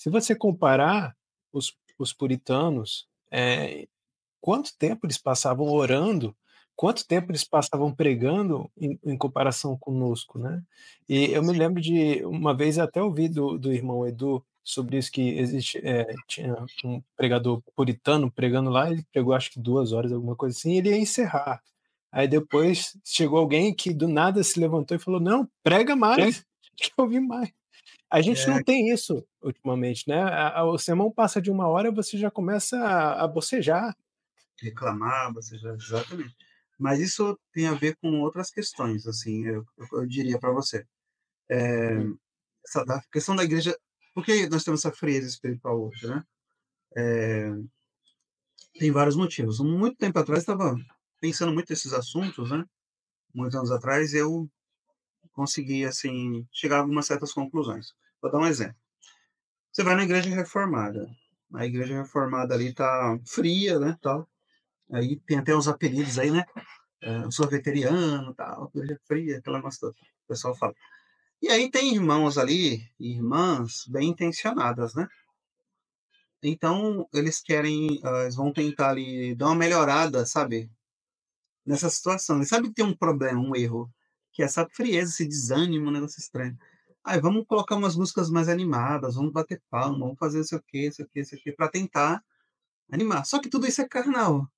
Se você comparar os puritanos, quanto tempo eles passavam orando, quanto tempo eles passavam pregando em comparação conosco, né. E eu me Sim, lembro de uma vez até ouvi do irmão Edu sobre isso, que existe, tinha um pregador puritano pregando lá, ele pregou acho que 2 horas, alguma coisa assim, e ele ia encerrar. Aí depois chegou alguém que do nada se levantou e falou: "Não, prega mais, quero ouvir mais". A gente não é, tem isso ultimamente, né, o sermão passa de 1 hora, você já começa a bocejar. reclamar, você já exatamente. Mas isso tem a ver com outras questões, assim, eu diria para você. Hum, Essa da questão da igreja, por que nós temos essa frieza espiritual hoje, né? Tem vários motivos. Muito tempo atrás estava pensando muito nesses assuntos, né? Muitos anos atrás eu consegui, assim, chegar a algumas certas conclusões. Vou dar um exemplo. Você vai na igreja reformada. A igreja reformada ali tá fria, né, tal. Aí tem até os apelidos aí, né? Eu sou vegetariano, tal, igreja fria, aquela negócio todo. O pessoal fala. E aí tem irmãos ali, irmãs bem intencionadas, né? Então eles querem, eles vão tentar ali dar uma melhorada, sabe? Nessa situação. E sabe que tem um problema, um erro, que é essa frieza, esse desânimo, um negócio estranho. Ai, vamos colocar umas músicas mais animadas, vamos bater palma, vamos fazer não sei o quê, isso aqui, isso aqui, para tentar animar. Só que tudo isso é carnal.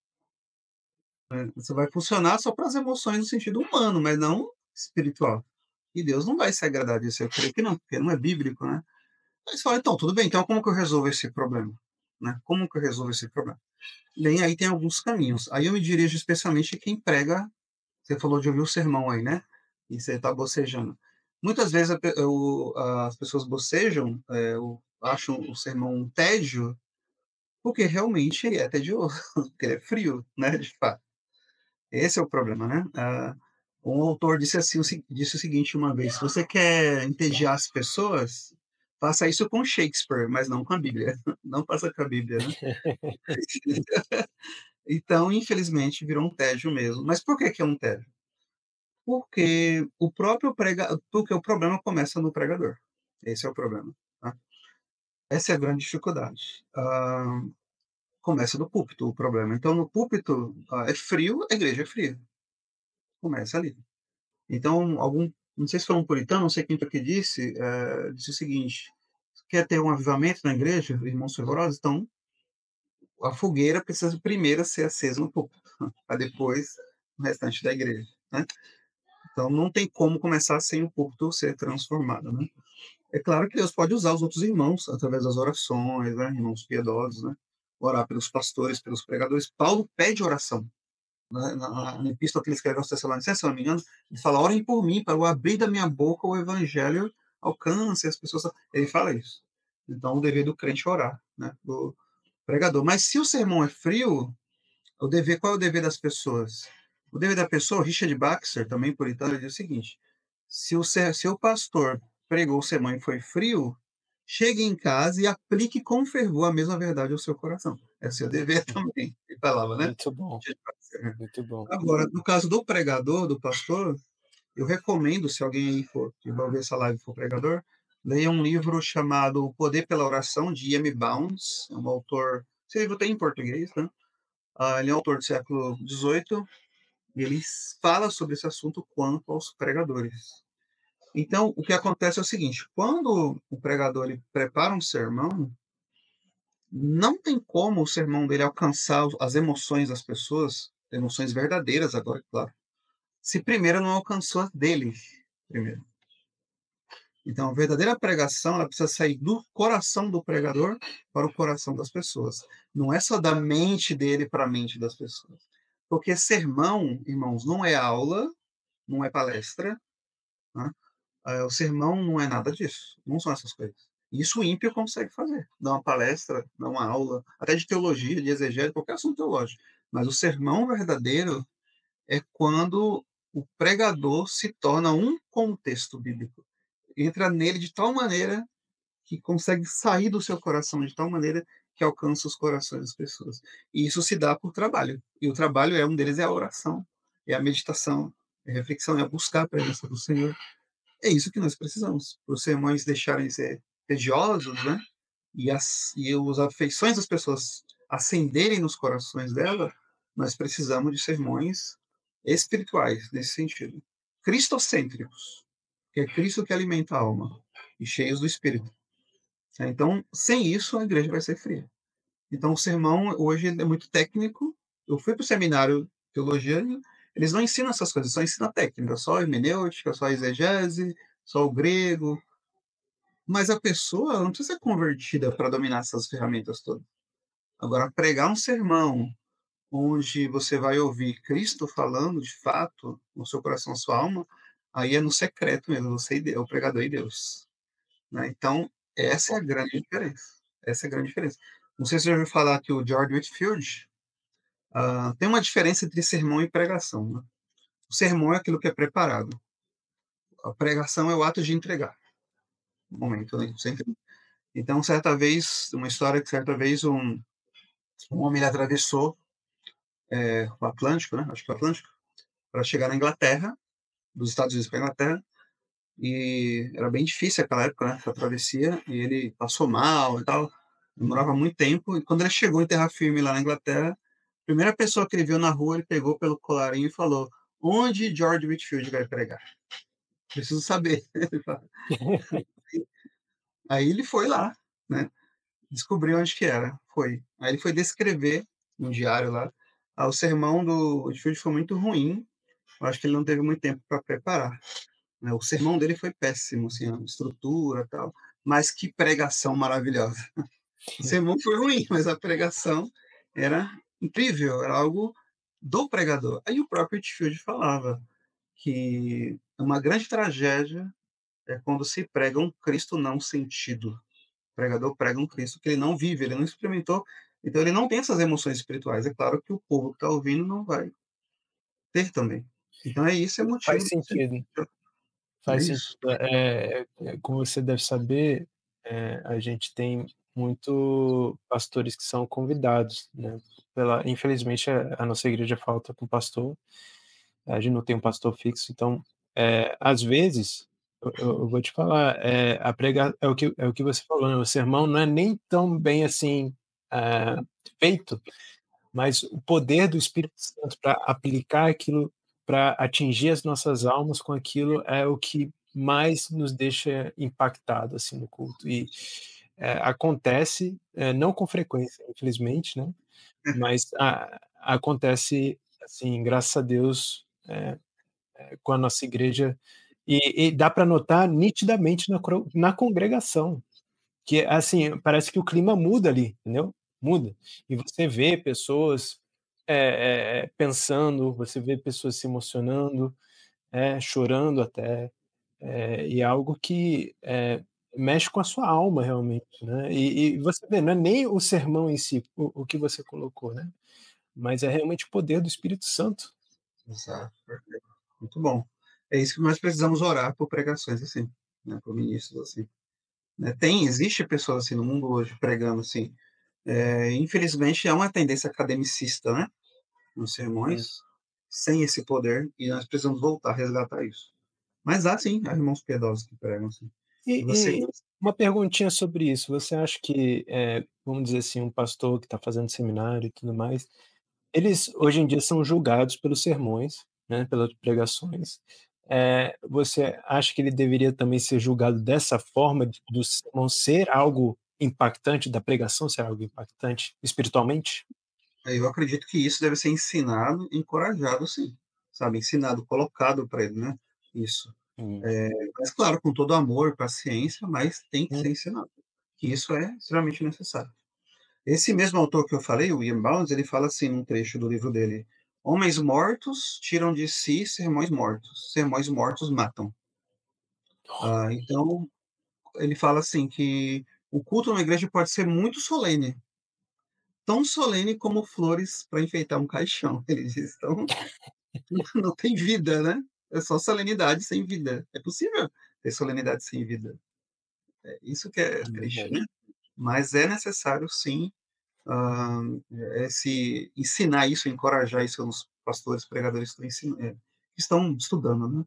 Você vai funcionar só para as emoções no sentido humano, mas não espiritual. E Deus não vai se agradar disso, eu creio que não, porque não é bíblico, né? Aí você fala, então, tudo bem, então como que eu resolvo esse problema? Né? Como que eu resolvo esse problema? Bem, aí tem alguns caminhos. Aí eu me dirijo especialmente a quem prega. Você falou de ouvir o sermão aí, né? E você está bocejando. Muitas vezes as pessoas bocejam, acham o sermão um tédio, porque realmente ele é tedioso, porque ele é frio, né? De fato. Esse é o problema, né? Um autor disse assim, disse o seguinte uma vez: se você quer entediar as pessoas, faça isso com Shakespeare, mas não com a Bíblia. Não faça com a Bíblia, né? Então, infelizmente, virou um tédio mesmo. Mas por que que é um tédio? Porque o problema começa no pregador. Esse é o problema, tá. Essa é a grande dificuldade. Começa no púlpito o problema. Então no púlpito, é frio, a igreja é fria. Começa ali. Então não sei se foi um puritano, não sei quem foi que disse, disse o seguinte: "Quer ter um avivamento na igreja, irmãos fervorosos? Então a fogueira precisa primeiro ser acesa no púlpito, para depois o restante da igreja", né. Então não tem como começar sem o púlpito ser transformado, né. É claro que Deus pode usar os outros irmãos através das orações, né, irmãos piedosos, né, orar pelos pastores, pelos pregadores. Paulo pede oração, né, na epístola que ele escreve aos Tessalonicenses, se eu não me engano, ele fala: "Orem por mim, para o abrir da minha boca o evangelho alcance as pessoas", ele fala isso. Então o dever do crente é orar, né, do pregador. Mas se o sermão é frio, qual é o dever das pessoas? O dever da pessoa, Richard Baxter, também puritano, ele diz o seguinte: se o pastor pregou o sermão e foi frio, chegue em casa e aplique com fervor a mesma verdade ao seu coração. É seu dever também. Ele falava, né? muito bom, Richard Baxter, né? muito bom. Agora, no caso do pregador, do pastor, eu recomendo, se alguém aí for, que vai ver essa live for pregador, leia um livro chamado O Poder pela Oração, de E.M. Bounds. É um autor. Esse livro tem em português, né? Ele é um autor do século XVIII e ele fala sobre esse assunto quanto aos pregadores. Então, o que acontece é o seguinte: quando o pregador ele prepara um sermão, não tem como o sermão dele alcançar as emoções das pessoas, emoções verdadeiras agora, claro, se primeiro não alcançou as dele, primeiro. Então, a verdadeira pregação, ela precisa sair do coração do pregador para o coração das pessoas. Não é só da mente dele para a mente das pessoas. Porque sermão, irmãos, não é aula, não é palestra, né? O sermão não é nada disso, não são essas coisas. Isso o ímpio consegue fazer, dar uma palestra, dar uma aula, até de teologia, de exegese, qualquer assunto teológico. Mas o sermão verdadeiro é quando o pregador se torna um contexto bíblico. Entra nele de tal maneira que consegue sair do seu coração de tal maneira que alcança os corações das pessoas. E isso se dá por trabalho. E o trabalho um deles é a oração, é a meditação, é a reflexão, é buscar a presença do Senhor. É isso que nós precisamos. Para os sermões deixarem de ser tediosos, né? e as afeições das pessoas acenderem nos corações dela, nós precisamos de sermões espirituais, nesse sentido. Cristocêntricos, que é Cristo que alimenta a alma, e cheios do Espírito. Então, sem isso, a igreja vai ser fria. Então, o sermão hoje é muito técnico. Eu fui para o seminário de teologia, eles não ensinam essas coisas, só ensinam técnica, só hermenêutica, só exegese, só o grego. Mas a pessoa não precisa ser convertida para dominar essas ferramentas todas. Agora, pregar um sermão onde você vai ouvir Cristo falando de fato no seu coração, na sua alma, aí é no secreto mesmo, você é o pregador e Deus. Né? Então, essa é a grande diferença. Essa é a grande diferença. Não sei se você já ouviu falar que o George Whitefield tem uma diferença entre sermão e pregação. Né? O sermão é aquilo que é preparado. A pregação é o ato de entregar. Um momento, né? Então, certa vez, uma história que certa vez um homem atravessou o Atlântico, né? Acho que o Atlântico, para chegar na Inglaterra, dos Estados Unidos para a Inglaterra, e era bem difícil aquela época, né? Essa travessia, e ele passou mal e tal, demorava muito tempo, e quando ele chegou em terra firme lá na Inglaterra, a primeira pessoa que ele viu na rua, ele pegou pelo colarinho e falou: onde George Whitefield vai pregar? Preciso saber. Aí ele foi lá, né? Descobriu onde que era, foi. Aí ele foi descrever no diário lá. O sermão do Whitefield foi muito ruim, eu acho que ele não teve muito tempo para preparar. Né? O sermão dele foi péssimo, assim, a estrutura e tal, mas que pregação maravilhosa. O sermão foi ruim, mas a pregação era incrível, era algo do pregador. Aí o próprio Whitefield falava que uma grande tragédia é quando se prega um Cristo não sentido. O pregador prega um Cristo que ele não vive, ele não experimentou, então ele não tem essas emoções espirituais. É claro que o povo que está ouvindo não vai ter também. Então é isso, é motivo Faz de ser. sentido, É faz sentido. isso. Como você deve saber, a gente tem muito pastores que são convidados, né, infelizmente a nossa igreja falta com pastor, a gente não tem um pastor fixo, então, às vezes, eu vou te falar, a prega é o que você falou, né, o sermão não é nem tão bem assim, eh, feito, mas o poder do Espírito Santo para aplicar aquilo, para atingir as nossas almas com aquilo, é o que mais nos deixa impactado, assim, no culto. E, acontece, não com frequência, infelizmente, né, mas acontece, assim, graças a Deus, com a nossa igreja, e dá para notar nitidamente na congregação. Que, assim, parece que o clima muda ali, entendeu? Muda. E você vê pessoas, pensando, você vê pessoas se emocionando, chorando até, e é algo que, mexe com a sua alma realmente, né. E você vê, não é nem o sermão em si, o que você colocou, né, mas é realmente o poder do Espírito Santo. Exato, perfeito. Muito bom. É isso que nós precisamos orar por pregações assim, né, por ministros assim. Né? Existe pessoas assim no mundo hoje pregando assim. Infelizmente, é uma tendência academicista, né, nos Sim. sermões, sem esse poder, e nós precisamos voltar a resgatar isso. Mas há sim, há irmãos piedosos que pregam assim. E você. E uma perguntinha sobre isso, você acha que, vamos dizer assim, um pastor que está fazendo seminário e tudo mais, eles hoje em dia são julgados pelos sermões, né, pelas pregações. Você acha que ele deveria também ser julgado dessa forma, do sermão ser algo impactante, da pregação ser algo impactante espiritualmente? Eu acredito que isso deve ser ensinado, encorajado, sim, sabe, ensinado, colocado para ele, né, isso. Hum. Mas claro, com todo amor, paciência, mas tem que Hum. ser ensinado, que isso é extremamente necessário. Esse mesmo autor que eu falei, o Ian Bounds, ele fala assim num trecho do livro dele: "Homens mortos tiram de si sermões mortos matam". Então, ele fala assim que o culto numa igreja pode ser muito solene, tão solene como flores para enfeitar um caixão, ele diz. Então, não tem vida, né? É só solenidade sem vida. É possível ter solenidade sem vida. É isso que é É triste, verdade. né? Mas é necessário, sim, ah, se ensinar isso, encorajar isso nos pastores, pregadores que estão estudando, né?